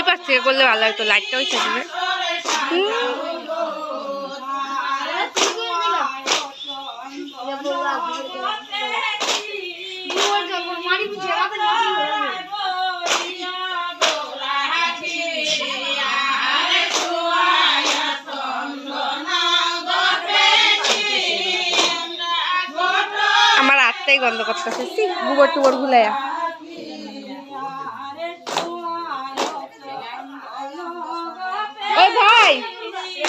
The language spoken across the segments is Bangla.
পাশ থেকে করলে ভালো হতো, লাইটটা ওই থাকবে। আমার আত্মাই গন্ধ করতেছে, গোবর টুবর গুলাইয়া। ওই ভাই,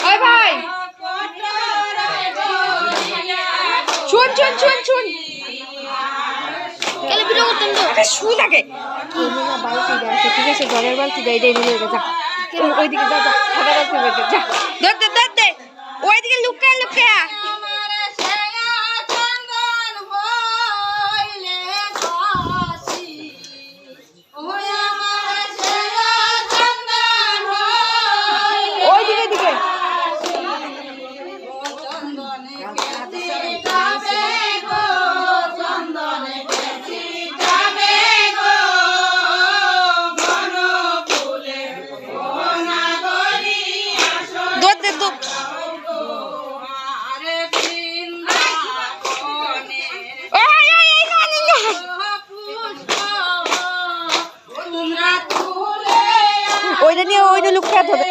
ওই ভাই, শুন শুন শুন শুন, শুন আগে। বালতি আছে, ঠিক আছে, জলের বালতি দেয়, দেয় নিয়ে যা, ওইদিকে যা, যা, সাদা বালতি বের যা, ধরতে ধরতে, ওইদিকে লুকা লুকা। ওইটা নিয়ে ওইটা লুকিয়ে ধরে